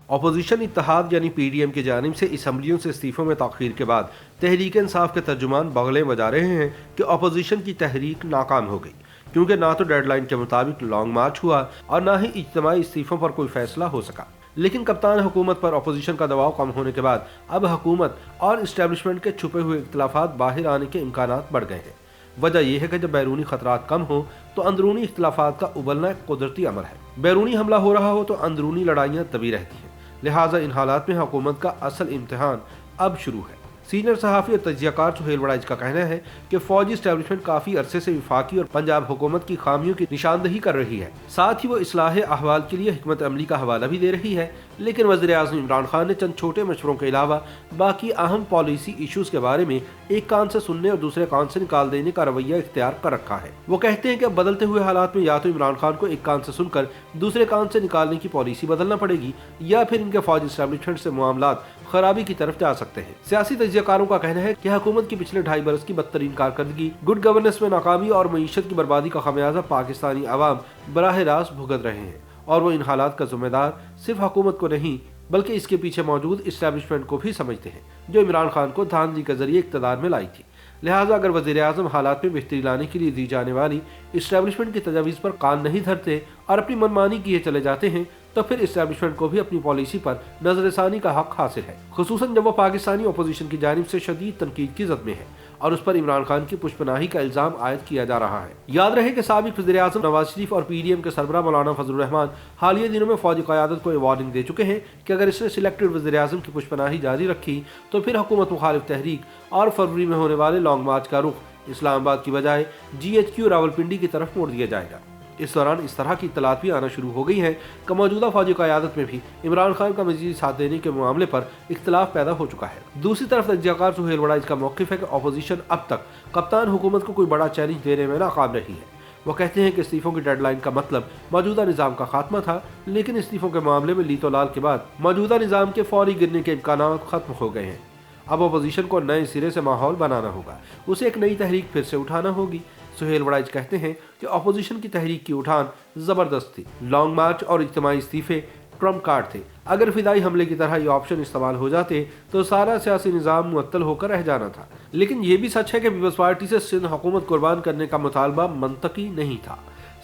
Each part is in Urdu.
اپوزیشن اتحاد یعنی پی ڈی ایم کی جانب سے اسمبلیوں سے استعفوں میں تاخیر کے بعد تحریک انصاف کے ترجمان بغلیں بجا رہے ہیں کہ اپوزیشن کی تحریک ناکام ہو گئی، کیونکہ نہ تو ڈیڈ لائن کے مطابق لانگ مارچ ہوا اور نہ ہی اجتماعی استعفوں پر کوئی فیصلہ ہو سکا۔ لیکن کپتان حکومت پر اپوزیشن کا دباؤ کم ہونے کے بعد اب حکومت اور اسٹیبلشمنٹ کے چھپے ہوئے اختلافات باہر آنے کے امکانات بڑھ گئے ہیں۔ وجہ یہ ہے کہ جب بیرونی خطرات کم ہوں تو اندرونی اختلافات کا ابلنا ایک قدرتی امر ہے۔ بیرونی حملہ ہو رہا ہو تو اندرونی لڑائیاں دبی رہتی ہیں، لہٰذا ان حالات میں حکومت کا اصل امتحان اب شروع ہے۔ سینئر صحافی اور تجزیہ کار سہیل وڑائچ کا کہنا ہے کہ فوجی اسٹیبلشمنٹ کافی عرصے سے وفاقی اور پنجاب حکومت کی خامیوں کی نشاندہی کر رہی ہے، ساتھ ہی وہ اصلاح احوال کے لیے حکمت عملی کا حوالہ بھی دے رہی ہے، لیکن وزیر اعظم عمران خان نے چند چھوٹے مشوروں کے علاوہ باقی اہم پالیسی ایشوز کے بارے میں ایک کان سے سننے اور دوسرے کان سے نکال دینے کا رویہ اختیار کر رکھا ہے۔ وہ کہتے ہیں کہ اب بدلتے ہوئے حالات میں یا تو عمران خان کو ایک کان سے سن کر دوسرے کان سے نکالنے کی پالیسی بدلنا پڑے گی، یا پھر ان کے فوجی اسٹیبلشمنٹ سے معاملات خرابی کی طرف جا سکتے ہیں۔ سیاسی تجزیہ کاروں کا کہنا ہے کہ حکومت کی پچھلے 2.5 برس کی بدترین کارکردگی، گڈ گورننس میں ناکامی اور معیشت کی بربادی کا خمیازہ پاکستانی عوام براہ راست بھگت رہے ہیں، اور وہ ان حالات کا ذمہ دار صرف حکومت کو نہیں بلکہ اس کے پیچھے موجود اسٹیبلشمنٹ کو بھی سمجھتے ہیں، جو عمران خان کو دھاندلی کے ذریعے اقتدار میں لائی تھی۔ لہٰذا اگر وزیر اعظم حالات میں بہتری لانے کے لیے دی جانے والی اسٹیبلشمنٹ کی تجاویز پر کان نہیں دھرتے اور اپنی منمانی کیے چلے جاتے ہیں تو پھر اسٹیبلشمنٹ کو بھی اپنی پالیسی پر نظر ثانی کا حق حاصل ہے، خصوصاً جب وہ پاکستانی اپوزیشن کی جانب سے شدید تنقید کی زد میں ہے اور اس پر عمران خان کی پشت پناہی کا الزام عائد کیا جا رہا ہے۔ یاد رہے کہ سابق وزیر اعظم نواز شریف اور پی ڈی ایم کے سربراہ مولانا فضل الرحمان حالیہ دنوں میں فوجی قیادت کو یہ وارننگ دے چکے ہیں کہ اگر اس نے سلیکٹڈ وزیر اعظم کی پشت پناہی جاری رکھی تو پھر حکومت مخالف تحریک اور فروری میں ہونے والے لانگ مارچ کا رخ اسلام آباد کی بجائے جی ایچ کیو راولپنڈی کی طرف موڑ دیا جائے گا۔ اس دوران اس طرح کی اطلاعات بھی آنا شروع ہو گئی ہیں کہ موجودہ فوجی قیادت میں بھی عمران خان کا مزید ساتھ دینے کے معاملے پر اختلاف پیدا ہو چکا ہے۔ دوسری طرف تجزیہ کار سہیل وڑائچ کا موقف ہے کہ اپوزیشن اب تک کپتان حکومت کو کوئی بڑا چیلنج دینے میں ناکام رہی ہے۔ وہ کہتے ہیں کہ استعفوں کی ڈیڈ لائن کا مطلب موجودہ نظام کا خاتمہ تھا، لیکن استعفوں کے معاملے میں لیتو لال کے بعد موجودہ نظام کے فوری گرنے کے امکانات ختم ہو گئے ہیں۔ اب اپوزیشن کو نئے سرے سے ماحول بنانا ہوگا، اسے ایک نئی تحریک پھر سے اٹھانا ہوگی۔ سہیل وڑائچ کہتے ہیں کہ اپوزیشن کی تحریک کی اٹھان زبردست تھی، لانگ مارچ اور اجتماعی استعفے ٹرمپ کارڈ تھے۔ اگر فدائی حملے کی طرح یہ آپشن استعمال ہو جاتے تو سارا سیاسی نظام معطل ہو کر رہ جانا تھا، لیکن یہ بھی سچ ہے کہ پیپلز پارٹی سے سندھ حکومت قربان کرنے کا مطالبہ منطقی نہیں تھا۔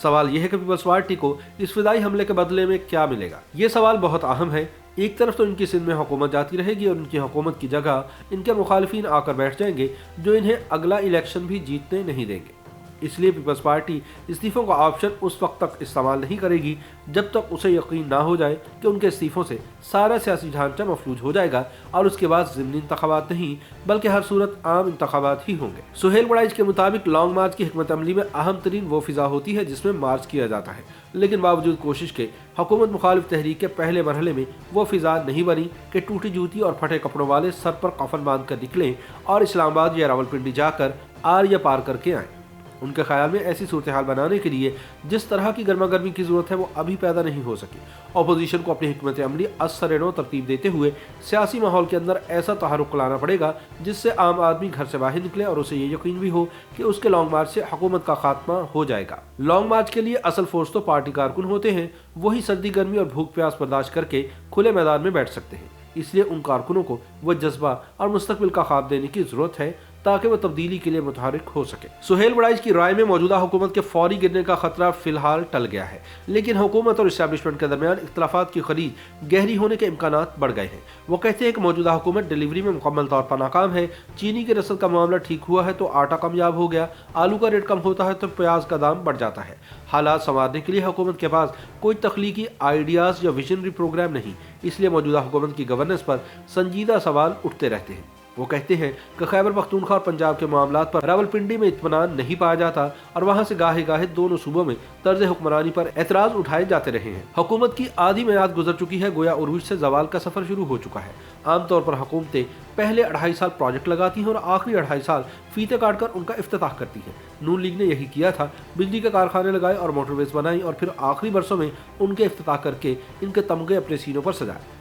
سوال یہ ہے کہ پیپلز پارٹی کو اس فدائی حملے کے بدلے میں کیا ملے گا؟ یہ سوال بہت اہم ہے۔ ایک طرف تو ان کی سندھ میں حکومت جاتی رہے گی اور ان کی حکومت کی جگہ ان کے مخالفین آ کر بیٹھ جائیں گے جو انہیں اگلا الیکشن بھی جیتنے نہیں دیں گے۔ اس لیے پیپلز پارٹی استعفوں کا آپشن اس وقت تک استعمال نہیں کرے گی جب تک اسے یقین نہ ہو جائے کہ ان کے استعفوں سے سارا سیاسی ڈھانچہ مفلوج ہو جائے گا اور اس کے بعد ضمنی انتخابات نہیں بلکہ ہر صورت عام انتخابات ہی ہوں گے۔ سہیل وڑائچ کے مطابق لانگ مارچ کی حکمت عملی میں اہم ترین وہ فضا ہوتی ہے جس میں مارچ کیا جاتا ہے، لیکن باوجود کوشش کے حکومت مخالف تحریک کے پہلے مرحلے میں وہ فضا نہیں بنی کہ ٹوٹی جوتی اور پھٹے کپڑوں والے سر پر کفن باندھ کر نکلیں اور اسلام آباد یا راولپنڈی جا کر آر یا پار کر کے آئیں۔ ان کے خیال میں ایسی صورتحال بنانے کے لیے جس طرح کی گرما گرمی کی ضرورت ہے وہ ابھی پیدا نہیں ہو سکی۔ اپوزیشن کو اپنی حکمت عملی از سر نو ترتیب دیتے ہوئے سیاسی ماحول کے اندر ایسا تحرک لانا پڑے گا جس سے عام آدمی گھر سے باہر نکلے اور اسے یہ یقین بھی ہو کہ اس کے لانگ مارچ سے حکومت کا خاتمہ ہو جائے گا۔ لانگ مارچ کے لیے اصل فورس تو پارٹی کارکن ہوتے ہیں، وہی سردی گرمی اور بھوک پیاس برداشت کر کے کھلے میدان میں بیٹھ سکتے ہیں۔ اس لیے ان کارکنوں کو وہ جذبہ اور مستقبل کا خواب دینے کی ضرورت ہے تاکہ وہ تبدیلی کے لیے متحرک ہو سکے۔ سہیل وڑائچ کی رائے میں موجودہ حکومت کے فوری گرنے کا خطرہ فی الحال ٹل گیا ہے، لیکن حکومت اور اسٹیبلشمنٹ کے درمیان اختلافات کی خلیج گہری ہونے کے امکانات بڑھ گئے ہیں۔ وہ کہتے ہیں کہ موجودہ حکومت ڈیلیوری میں مکمل طور پر ناکام ہے۔ چینی کی رسد کا معاملہ ٹھیک ہوا ہے تو آٹا کمیاب ہو گیا، آلو کا ریٹ کم ہوتا ہے تو پیاز کا دام بڑھ جاتا ہے۔ حالات سنوارنے کے لیے حکومت کے پاس کوئی تخلیقی آئیڈیاز یا ویژنری پروگرام نہیں، اس لیے موجودہ حکومت کی گورننس پر سنجیدہ سوال اٹھتے رہتے ہیں۔ وہ کہتے ہیں کہ خیبر پختونخوا اور پنجاب کے معاملات پر راولپنڈی میں اطمینان نہیں پایا جاتا اور وہاں سے گاہے گاہے دونوں صوبوں میں طرز حکمرانی پر اعتراض اٹھائے جاتے رہے ہیں۔ حکومت کی آدھی میعاد گزر چکی ہے، گویا عروج سے زوال کا سفر شروع ہو چکا ہے۔ عام طور پر حکومتیں پہلے 2.5 سال پروجیکٹ لگاتی ہیں اور آخری 2.5 سال فیتے کاٹ کر ان کا افتتاح کرتی ہیں۔ نون لیگ نے یہی کیا تھا، بجلی کے کارخانے لگائے اور موٹر ویز بنائی اور پھر آخری برسوں میں ان کے افتتاح کر کے ان کے تمغے اپنے سینوں پر سجائے۔